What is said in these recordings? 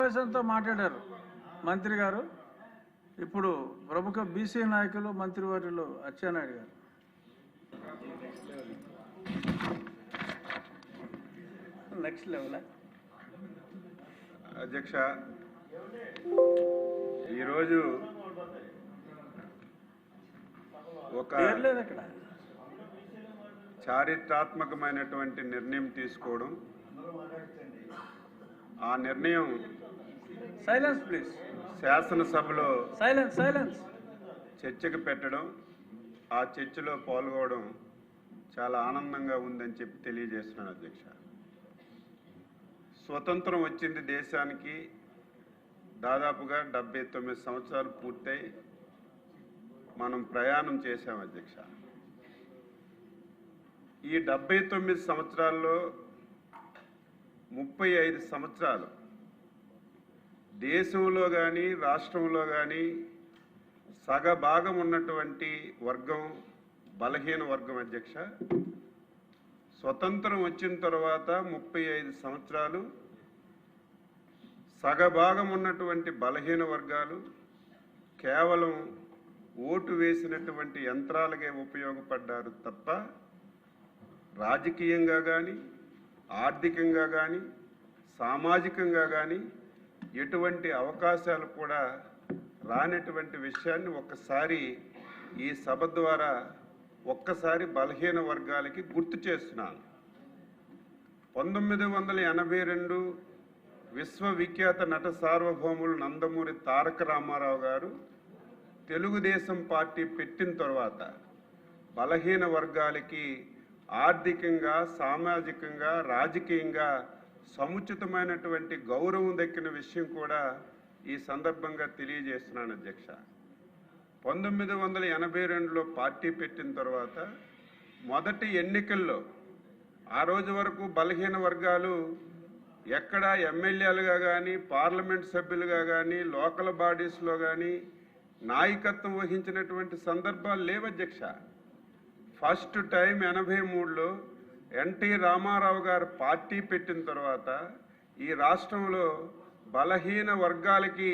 ఆవేశంతో మాట్లాడారు మంత్రి గారు. ఇప్పుడు ప్రముఖ బీసీ నాయకులు మంత్రివర్యులు అచ్చెన్నాయుడు గారు. Next level. అధ్యక్ష, ఈరోజు ఒక చారిత్రాత్మకమైనటువంటి నిర్ణయం తీసుకోవడం, ఆ నిర్ణయం సైలెన్స్ ప్లీజ్ శాసనసభలో సైలెన్స్ చర్చకు పెట్టడం, ఆ చర్చలో పాల్గొనడం చాలా ఆనందంగా ఉందని చెప్పి తెలియజేస్తున్నాను అధ్యక్ష. స్వతంత్రం వచ్చింది దేశానికి దాదాపుగా 79 సంవత్సరాలు పూర్తయి మనం ప్రయాణం చేశాం అధ్యక్ష. ఈ 79 సంవత్సరాల్లో 35 సంవత్సరాలు దేశంలో కానీ రాష్ట్రంలో కానీ సగభాగం ఉన్నటువంటి వర్గం బలహీన వర్గం అధ్యక్ష. స్వతంత్రం వచ్చిన తర్వాత 35 సంవత్సరాలు సగభాగం ఉన్నటువంటి బలహీన వర్గాలు కేవలం ఓటు వేసినటువంటి యంత్రాలకే ఉపయోగపడ్డారు తప్ప రాజకీయంగా కానీ ఆర్థికంగా కానీ సామాజికంగా కానీ ఎటువంటి అవకాశాలు కూడా రానటువంటి విషయాన్ని ఒక్కసారి ఈ సభ ద్వారా ఒక్కసారి బలహీన వర్గాలకి గుర్తు చేస్తున్నాను. 1982 విశ్వవిఖ్యాత నట సార్వభౌములు నందమూరి తారక రామారావు గారు తెలుగుదేశం పార్టీ పెట్టిన తర్వాత బలహీన వర్గాలకి ఆర్థికంగా సామాజికంగా రాజకీయంగా సముచితమైనటువంటి గౌరవం దక్కిన విషయం కూడా ఈ సందర్భంగా తెలియజేస్తున్నాను అధ్యక్ష. 1982లో పార్టీ పెట్టిన తర్వాత మొదటి ఎన్నికల్లో ఆ రోజు వరకు బలహీన వర్గాలు ఎక్కడ ఎమ్మెల్యేలుగా కానీ పార్లమెంట్ సభ్యులుగా కానీ లోకల్ బాడీస్లో కానీ నాయకత్వం వహించినటువంటి సందర్భాలు లేవు అధ్యక్ష. ఫస్ట్ టైం 83లో ఎన్టీ రామారావు గారు పార్టీ పెట్టిన తర్వాత ఈ రాష్ట్రంలో బలహీన వర్గాలకి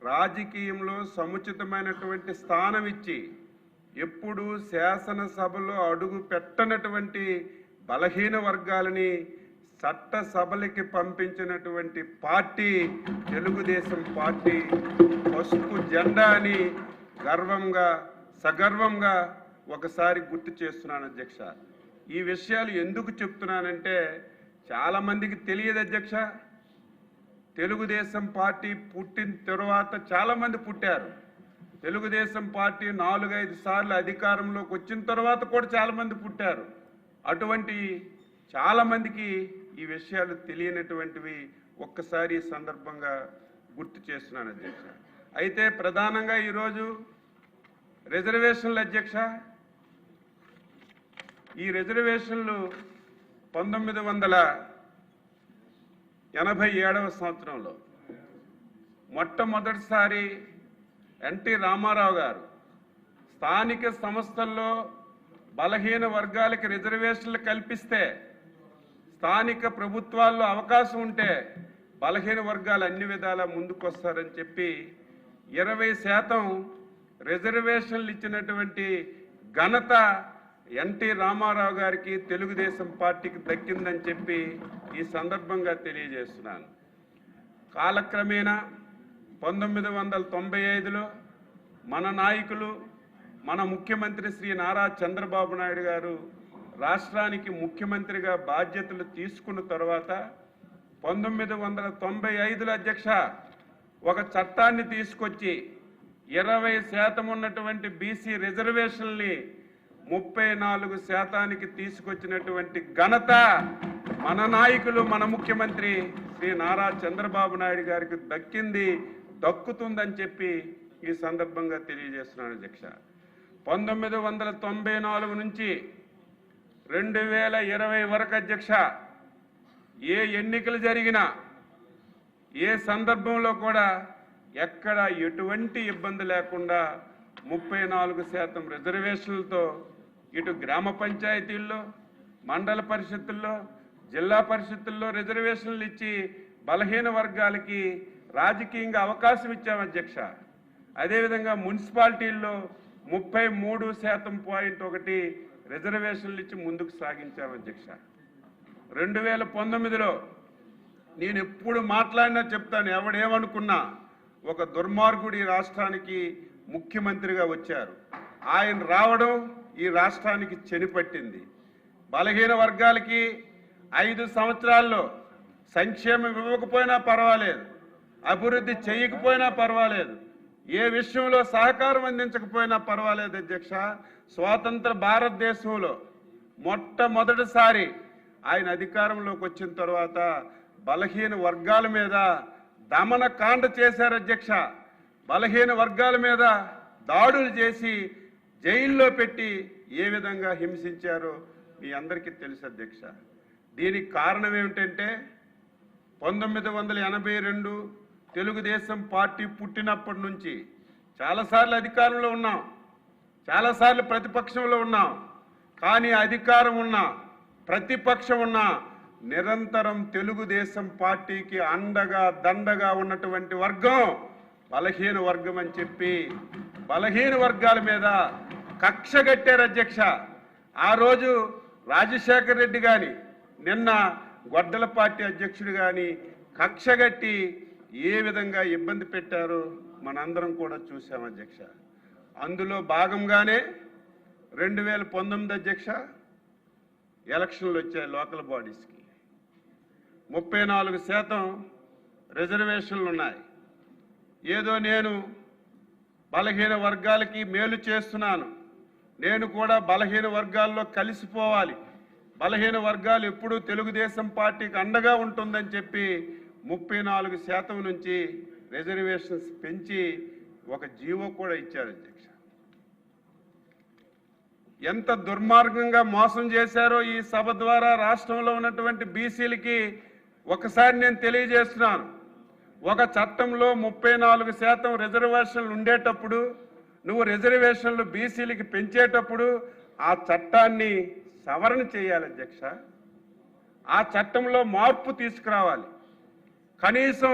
రాజకీయంలో సముచితమైనటువంటి స్థానం ఇచ్చి ఎప్పుడు శాసనసభలో అడుగు పెట్టనటువంటి బలహీన వర్గాలని చట్టసభలకి పంపించినటువంటి పార్టీ తెలుగుదేశం పార్టీ. పసుపు జెండా అని గర్వంగా సగర్వంగా ఒకసారి గుర్తు చేస్తున్నాను అధ్యక్ష. ఈ విషయాలు ఎందుకు చెప్తున్నానంటే చాలామందికి తెలియదు అధ్యక్ష. తెలుగుదేశం పార్టీ పుట్టిన తర్వాత చాలామంది పుట్టారు. తెలుగుదేశం పార్టీ 4-5 సార్లు అధికారంలోకి వచ్చిన తర్వాత కూడా చాలామంది పుట్టారు. అటువంటి చాలామందికి ఈ విషయాలు తెలియనటువంటివి ఒక్కసారి సందర్భంగా గుర్తు చేస్తున్నాను అధ్యక్ష. అయితే ప్రధానంగా ఈరోజు రిజర్వేషన్లు అధ్యక్ష. ఈ రిజర్వేషన్లు 1987వ సంవత్సరంలో మొట్టమొదటిసారి ఎన్టీ రామారావు గారు స్థానిక సంస్థల్లో బలహీన వర్గాలకి రిజర్వేషన్లు కల్పిస్తే స్థానిక ప్రభుత్వాల్లో అవకాశం ఉంటే బలహీన వర్గాలు అన్ని విధాలా ముందుకొస్తారని చెప్పి 20% రిజర్వేషన్లు ఇచ్చినటువంటి ఘనత ఎన్టీ రామారావు గారికి తెలుగుదేశం పార్టీకి దక్కిందని చెప్పి ఈ సందర్భంగా తెలియజేస్తున్నాను. కాలక్రమేణా 1995లో మన నాయకులు మన ముఖ్యమంత్రి శ్రీ నారా చంద్రబాబు నాయుడు గారు రాష్ట్రానికి ముఖ్యమంత్రిగా బాధ్యతలు తీసుకున్న తర్వాత 1995లో అధ్యక్ష ఒక చట్టాన్ని తీసుకొచ్చి 20% ఉన్నటువంటి బీసీ రిజర్వేషన్ని 34% తీసుకొచ్చినటువంటి ఘనత మన నాయకులు మన ముఖ్యమంత్రి శ్రీ నారా చంద్రబాబు నాయుడు గారికి దక్కుతుందని చెప్పి ఈ సందర్భంగా తెలియజేస్తున్నాను అధ్యక్ష. 1994 నుంచి 2020 వరకు అధ్యక్ష ఏ ఎన్నికలు జరిగినా ఏ సందర్భంలో కూడా ఎక్కడ ఎటువంటి ఇబ్బంది లేకుండా 34% రిజర్వేషన్లతో ఇటు గ్రామ పంచాయతీల్లో మండల పరిషత్తుల్లో జిల్లా పరిషత్తుల్లో రిజర్వేషన్లు ఇచ్చి బలహీన వర్గాలకి రాజకీయంగా అవకాశం ఇచ్చాం అధ్యక్ష. అదేవిధంగా మున్సిపాలిటీల్లో 33.1% రిజర్వేషన్లు ఇచ్చి ముందుకు సాగించాం అధ్యక్ష. 2019లో నేను ఎప్పుడు మాట్లాడినా చెప్తాను, ఎవడేమనుకున్నా ఒక దుర్మార్గుడు ఈ రాష్ట్రానికి ముఖ్యమంత్రిగా వచ్చారు. ఆయన రావడం ఈ రాష్ట్రానికి చెనిపట్టింది. బలహీన వర్గాలకి 5 సంవత్సరాల్లో సంక్షేమం ఇవ్వకపోయినా పర్వాలేదు, అభివృద్ధి చేయకపోయినా పర్వాలేదు, ఏ విషయంలో సహకారం అందించకపోయినా పర్వాలేదు అధ్యక్ష. స్వాతంత్ర భారతదేశంలో మొట్టమొదటిసారి ఆయన అధికారంలోకి వచ్చిన తర్వాత బలహీన వర్గాల మీద దమనకాండ చేశారు అధ్యక్ష. బలహీన వర్గాల మీద దాడులు చేసి జైల్లో పెట్టి ఏ విధంగా హింసించారో మీ అందరికీ తెలుసు అధ్యక్ష. దీనికి కారణం ఏమిటంటే 1982 తెలుగుదేశం పార్టీ పుట్టినప్పటి నుంచి చాలాసార్లు అధికారంలో ఉన్నాం, చాలాసార్లు ప్రతిపక్షంలో ఉన్నాం. కానీ అధికారం ఉన్నా ప్రతిపక్షం ఉన్నా నిరంతరం తెలుగుదేశం పార్టీకి అండగా దండగా ఉన్నటువంటి వర్గం బలహీన వర్గం అని చెప్పి బలహీన వర్గాల మీద కక్ష కట్టారు అధ్యక్ష. ఆ రోజు రాజశేఖర రెడ్డి కానీ నిన్న గొడ్డల పార్టీ అధ్యక్షుడు కానీ కక్ష కట్టి ఏ విధంగా ఇబ్బంది పెట్టారో మనందరం కూడా చూసాం అధ్యక్ష. అందులో భాగంగానే 2019 అధ్యక్ష ఎలక్షన్లు వచ్చాయి. లోకల్ బాడీస్కి 34% రిజర్వేషన్లు ఉన్నాయి. ఏదో నేను బలహీన వర్గాలకి మేలు చేస్తున్నాను, నేను కూడా బలహీన వర్గాల్లో కలిసిపోవాలి, బలహీన వర్గాలు ఎప్పుడూ తెలుగుదేశం పార్టీకి అండగా ఉంటుందని చెప్పి 34% నుంచి రిజర్వేషన్స్ పెంచి ఒక జీవో కూడా ఇచ్చారు అధ్యక్ష. ఎంత దుర్మార్గంగా మోసం చేశారో ఈ సభ ద్వారా రాష్ట్రంలో ఉన్నటువంటి బీసీలకి ఒకసారి నేను తెలియజేస్తున్నాను. ఒక చట్టంలో 34% రిజర్వేషన్లు ఉండేటప్పుడు నువ్వు రిజర్వేషన్లు బీసీలకి పెంచేటప్పుడు ఆ చట్టాన్ని సవరణ చేయాలి అధ్యక్ష. ఆ చట్టంలో మార్పు తీసుకురావాలి. కనీసం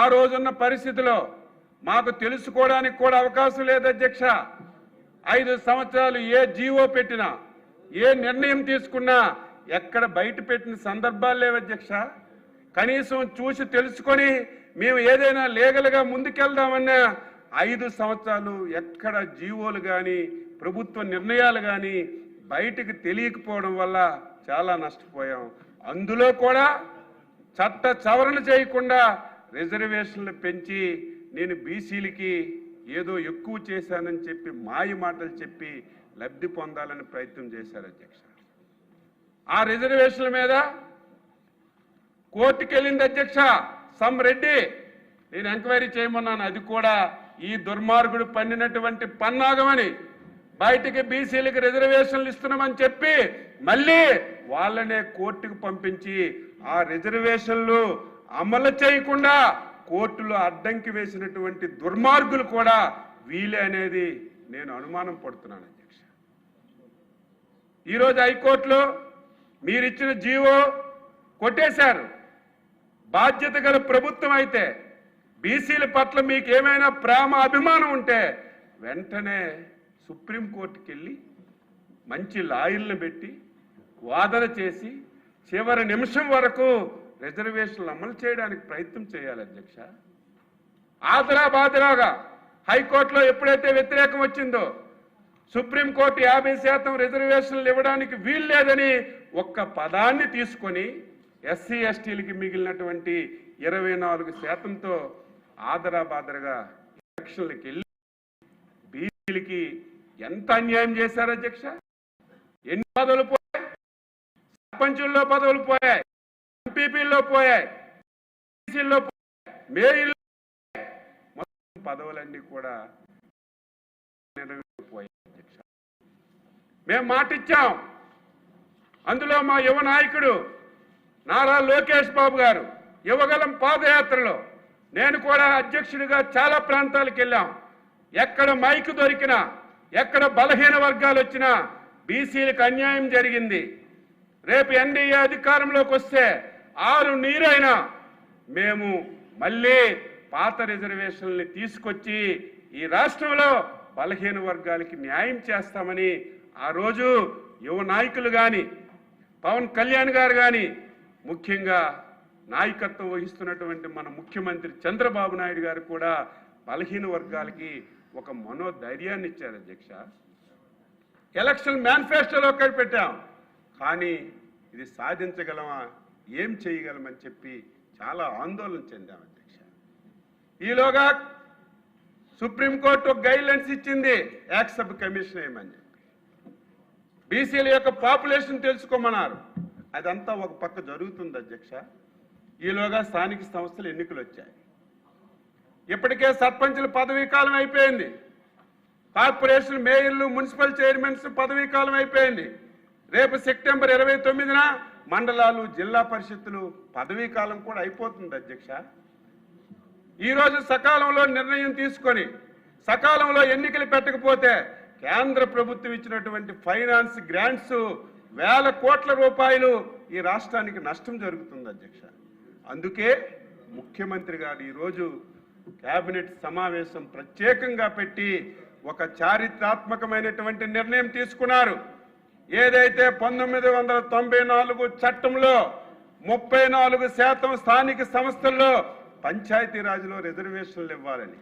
ఆ రోజున్న పరిస్థితిలో మాకు తెలుసుకోవడానికి కూడా అవకాశం లేదు అధ్యక్ష. 5 సంవత్సరాలు ఏ జీవో పెట్టినా ఏ నిర్ణయం తీసుకున్నా ఎక్కడ బయట పెట్టిన సందర్భాలు లేవు అధ్యక్ష. కనీసం చూసి తెలుసుకొని మేము ఏదైనా లీగల్గా ముందుకెళ్దామన్నా 5 సంవత్సరాలు ఎక్కడ జీవోలు కానీ ప్రభుత్వ నిర్ణయాలు కానీ బయటికి తెలియకపోవడం వల్ల చాలా నష్టపోయాం. అందులో కూడా చట్ట సవరణ చేయకుండా రిజర్వేషన్లు పెంచి నేను బీసీలకి ఏదో ఎక్కువ చేశానని చెప్పి మాయ మాటలు చెప్పి లబ్ధి పొందాలని ప్రయత్నం చేశారు అధ్యక్ష. ఆ రిజర్వేషన్ల మీద కోర్టుకు వెళ్ళింది అధ్యక్ష సమ్ రెడ్డి. నేను ఎంక్వైరీ చేయమన్నాను, అది కూడా ఈ దుర్మార్గుడు పన్నినటువంటి పన్నాగమని బయటికి బీసీలకు రిజర్వేషన్లు ఇస్తున్నామని చెప్పి మళ్ళీ వాళ్ళనే కోర్టుకు పంపించి ఆ రిజర్వేషన్లు అమలు చేయకుండా కోర్టులో అడ్డంకి వేసినటువంటి దుర్మార్గులు కూడా వీలే అనేది నేను అనుమానం పడుతున్నాను అధ్యక్ష. ఈరోజు హైకోర్టులో మీరిచ్చిన జీవో కొట్టేశారు. బాధ్యత గల ప్రభుత్వం అయితే బీసీల పట్ల మీకు ఏమైనా ప్రేమ అభిమానం ఉంటే వెంటనే సుప్రీంకోర్టుకి వెళ్ళి మంచి లాయర్లను పెట్టి వాదన చేసి చివరి నిమిషం వరకు రిజర్వేషన్లు అమలు చేయడానికి ప్రయత్నం చేయాలి అధ్యక్ష. ఆదరా బాదరాగా హైకోర్టులో ఎప్పుడైతే వ్యతిరేకం వచ్చిందో సుప్రీంకోర్టు 50% రిజర్వేషన్లు ఇవ్వడానికి వీలు లేదని ఒక్క పదాన్ని తీసుకొని ఎస్సీ ఎస్టీలకి మిగిలినటువంటి 24%తో ఆదరా బాదరగా ఎలక్షన్లకు వెళ్ళి బీసీలకి ఎంత అన్యాయం చేశారు అధ్యక్ష. ఎన్ని పదవులు పోయాయి, సర్పంచుల్లో పదవులు పోయాయి, ఎంపీపీల్లో పోయాయి, బీసీల్లో పోయాయి, మేయర్లో మొత్తం పదవులన్నీ కూడా పోయాయి అధ్యక్ష. మేము మాటిచ్చాం. అందులో మా యువ నాయకుడు నారా లోకేష్ బాబు గారు యువగలం పాదయాత్రలో నేను కూడా అధ్యక్షుడిగా చాలా ప్రాంతాలకు వెళ్ళాం. ఎక్కడ మైకు దొరికినా, ఎక్కడ బలహీన వర్గాలు వచ్చినా బీసీలకు అన్యాయం జరిగింది. రేపు ఎన్డీఏ అధికారంలోకి వస్తే 6 నీరైనా మేము మళ్ళీ పాత రిజర్వేషన్లని తీసుకొచ్చి ఈ రాష్ట్రంలో బలహీన వర్గాలకి న్యాయం చేస్తామని ఆ రోజు యువ నాయకులు కానీ పవన్ కళ్యాణ్ గారు కానీ ముఖ్యంగా నాయకత్వం వహిస్తున్నటువంటి మన ముఖ్యమంత్రి చంద్రబాబు నాయుడు గారు కూడా బలహీన వర్గాలకి ఒక మనోధైర్యాన్ని ఇచ్చారు అధ్యక్ష. ఎలక్షన్ మేనిఫెస్టోలో ఒకటి పెట్టాం, కానీ ఇది సాధించగలమా, ఏం చేయగలమని చెప్పి చాలా ఆందోళన చెందాం అధ్యక్ష. ఈలోగా సుప్రీంకోర్టు ఒక గైడ్లైన్స్ ఇచ్చింది, యాక్ట్ సబ్ కమిషన్ ఏమని చెప్పి బీసీల యొక్క పాపులేషన్ తెలుసుకోమన్నారు. అదంతా ఒక పక్క జరుగుతుంది అధ్యక్ష. ఈలోగా స్థానిక సంస్థల ఎన్నికలు వచ్చాయి. ఇప్పటికే సర్పంచుల పదవీ కాలం అయిపోయింది, కార్పొరేషన్ మేయర్లు మున్సిపల్ చైర్మన్స్ పదవీ కాలం అయిపోయింది. రేపు సెప్టెంబర్ 29న మండలాలు జిల్లా పరిషత్తులు పదవీ కాలం కూడా అయిపోతుంది అధ్యక్ష. ఈరోజు సకాలంలో నిర్ణయం తీసుకొని సకాలంలో ఎన్నికలు పెట్టకపోతే కేంద్ర ప్రభుత్వం ఇచ్చినటువంటి ఫైనాన్స్ గ్రాంట్స్ వేల కోట్ల రూపాయలు ఈ రాష్ట్రానికి నష్టం జరుగుతుంది అధ్యక్ష. అందుకే ముఖ్యమంత్రి గారు ఈరోజు కేబినెట్ సమావేశం ప్రత్యేకంగా పెట్టి ఒక చారిత్రాత్మకమైనటువంటి నిర్ణయం తీసుకున్నారు. ఏదైతే 1994 చట్టంలో 34% స్థానిక సంస్థల్లో పంచాయతీరాజ్లో రిజర్వేషన్లు ఇవ్వాలని,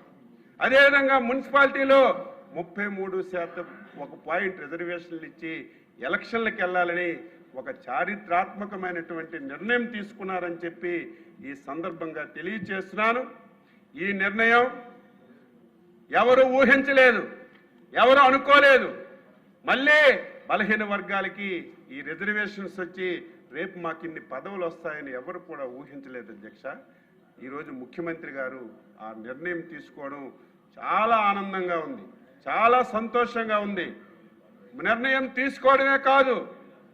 అదేవిధంగా మున్సిపాలిటీలో 33% ఒక పాయింట్ రిజర్వేషన్లు ఇచ్చి ఎలక్షన్లకు వెళ్ళాలని ఒక చారిత్రాత్మకమైనటువంటి నిర్ణయం తీసుకున్నారని చెప్పి ఈ సందర్భంగా తెలియజేస్తున్నాను. ఈ నిర్ణయం ఎవరు ఊహించలేదు, ఎవరు అనుకోలేదు. మళ్ళీ బలహీన వర్గాలకి ఈ రిజర్వేషన్స్ వచ్చి రేపు మాకు ఇన్ని పదవులు వస్తాయని ఎవరు కూడా ఊహించలేదు అధ్యక్ష. ఈరోజు ముఖ్యమంత్రి గారు ఆ నిర్ణయం తీసుకోవడం చాలా ఆనందంగా ఉంది, చాలా సంతోషంగా ఉంది. నిర్ణయం తీసుకోవడమే కాదు,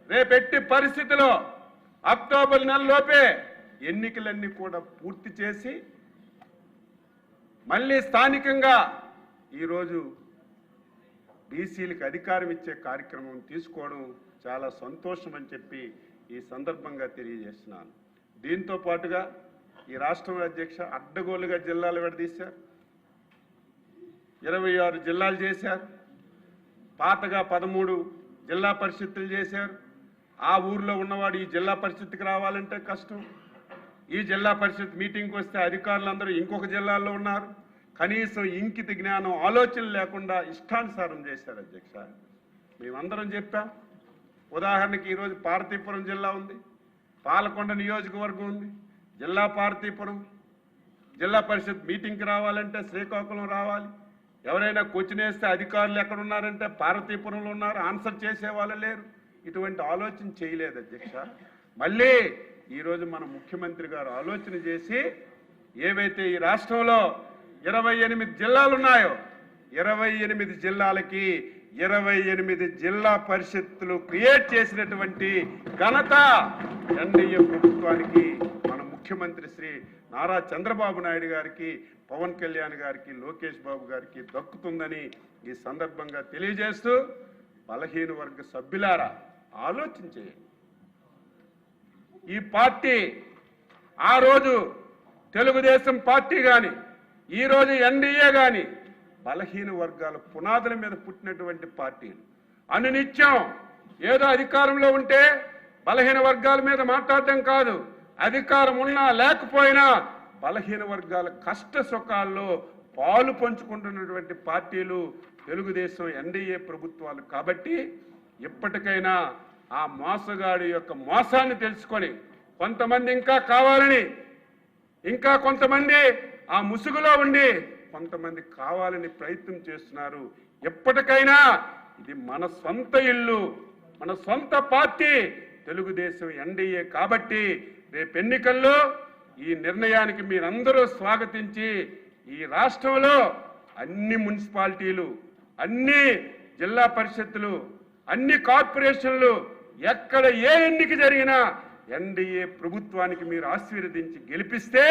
రేపెట్టి పరిస్థితిలో అక్టోబర్ నెలలోపే ఎన్నికలన్నీ కూడా పూర్తి చేసి మళ్ళీ స్థానికంగా ఈరోజు బీసీలకు అధికారం ఇచ్చే కార్యక్రమం తీసుకోవడం చాలా సంతోషం అని చెప్పి ఈ సందర్భంగా తెలియజేస్తున్నాను. దీంతో పాటుగా ఈ రాష్ట్రం అధ్యక్ష అడ్డగోలుగా జిల్లాలు విడదీశారు, 26 జిల్లాలు చేశారు. పాతగా 13 జిల్లా పరిషత్తులు చేశారు. ఆ ఊర్లో ఉన్నవాడు ఈ జిల్లా పరిషత్తుకి రావాలంటే కష్టం. ఈ జిల్లా పరిషత్ మీటింగ్కి వస్తే అధికారులందరూ ఇంకొక జిల్లాల్లో ఉన్నారు. కనీసం ఇంకిత జ్ఞానం ఆలోచన లేకుండా ఇష్టానుసారం చేశారు అధ్యక్ష. మేమందరం చెప్పాం. ఉదాహరణకి ఈరోజు పార్వతీపురం జిల్లా ఉంది, పాలకొండ నియోజకవర్గం ఉంది. జిల్లా పార్వతీపురం జిల్లా పరిషత్ మీటింగ్కి రావాలంటే శ్రీకాకుళం రావాలి. ఎవరైనా క్వశ్చన్ వేస్తే అధికారులు ఎక్కడ ఉన్నారంటే పార్వతీపురంలో ఉన్నారు, ఆన్సర్ చేసేవాళ్ళు లేరు. ఇటువంటి ఆలోచన చేయలేదు అధ్యక్ష. మళ్ళీ ఈరోజు మన ముఖ్యమంత్రి గారు ఆలోచన చేసి ఏవైతే ఈ రాష్ట్రంలో 28 జిల్లాలు ఉన్నాయో 28 జిల్లాలకి 28 జిల్లా పరిషత్తులు క్రియేట్ చేసినటువంటి ఘనత ఎన్డీఏ ప్రభుత్వానికి, మన ముఖ్యమంత్రి శ్రీ నారా చంద్రబాబు నాయుడు గారికి, పవన్ కళ్యాణ్ గారికి, లోకేష్ బాబు గారికి దక్కుతుందని ఈ సందర్భంగా తెలియజేస్తూ, బలహీన వర్గ సభ్యులారా ఆలోచన చేయండి. ఈ పార్టీ ఆ రోజు తెలుగుదేశం పార్టీ కానీ ఈరోజు ఎన్డీఏ కానీ బలహీన వర్గాల పునాదుల మీద పుట్టినటువంటి పార్టీలు. అనునిత్యం ఏదో అధికారంలో ఉంటే బలహీన వర్గాల మీద మాట్లాడటం కాదు, అధికారం ఉన్నా లేకపోయినా బలహీన వర్గాల కష్ట సుఖాల్లో పాలు పంచుకుంటున్నటువంటి పార్టీలు తెలుగుదేశం ఎన్డీఏ ప్రభుత్వాలు. కాబట్టి ఇప్పటికైనా ఆ మోసగాడి యొక్క మోసాన్ని తెలుసుకొని కొంతమంది ఇంకా కావాలని, ఇంకా కొంతమంది ఆ ముసుగులో ఉండి కొంతమంది కావాలని ప్రయత్నం చేస్తున్నారు. ఎప్పటికైనా ఇది మన సొంత ఇల్లు, మన సొంత పార్టీ తెలుగుదేశం ఎన్డీఏ. కాబట్టి రేపు ఎన్నికల్లో ఈ నిర్ణయానికి మీరందరూ స్వాగతించి ఈ రాష్ట్రంలో అన్ని మున్సిపాలిటీలు, అన్ని జిల్లా పరిషత్తులు, అన్ని కార్పొరేషన్లు ఎక్కడ ఏ ఎన్నిక జరిగినా ఎన్డీఏ ప్రభుత్వానికి మీరు ఆశీర్వదించి గెలిపిస్తే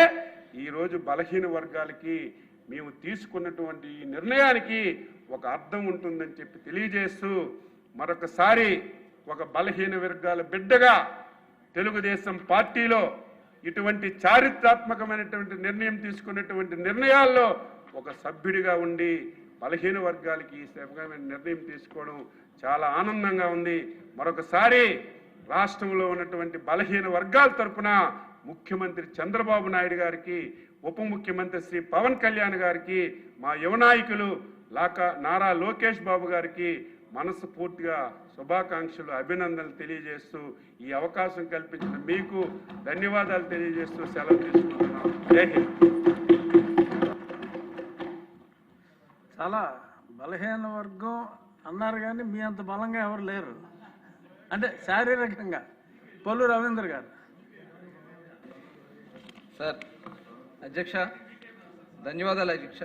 ఈరోజు బలహీన వర్గాలకి మేము తీసుకున్నటువంటి ఈ నిర్ణయానికి ఒక అర్థం ఉంటుందని చెప్పి తెలియజేస్తూ, మరొకసారి ఒక బలహీన వర్గాల బిడ్డగా తెలుగుదేశం పార్టీలో ఇటువంటి చారిత్రాత్మకమైనటువంటి నిర్ణయం తీసుకున్నటువంటి నిర్ణయాల్లో ఒక సభ్యుడిగా ఉండి బలహీన వర్గాలకి ఈ శ్రమమైన నిర్ణయం తీసుకోవడం చాలా ఆనందంగా ఉంది. మరొకసారి రాష్ట్రంలో ఉన్నటువంటి బలహీన వర్గాల తరపున ముఖ్యమంత్రి చంద్రబాబు నాయుడు గారికి, ఉప ముఖ్యమంత్రి శ్రీ పవన్ కళ్యాణ్ గారికి, మా యువ నాయకులు నారా లోకేష్ బాబు గారికి మనస్ఫూర్తిగా శుభాకాంక్షలు, అభినందనలు తెలియజేస్తూ ఈ అవకాశం కల్పించిన మీకు ధన్యవాదాలు తెలియజేస్తూ సెలవు తీసుకుంటున్నాం. జై హింద్. చాలా బలహీన వర్గం అన్నారు కానీ మీ అంత బలంగా ఎవరు లేరు, అంటే శారీరకంగా. పొల్లు రవీంద్ర గారు. సార్ అధ్యక్ష, ధన్యవాదాలు అధ్యక్ష.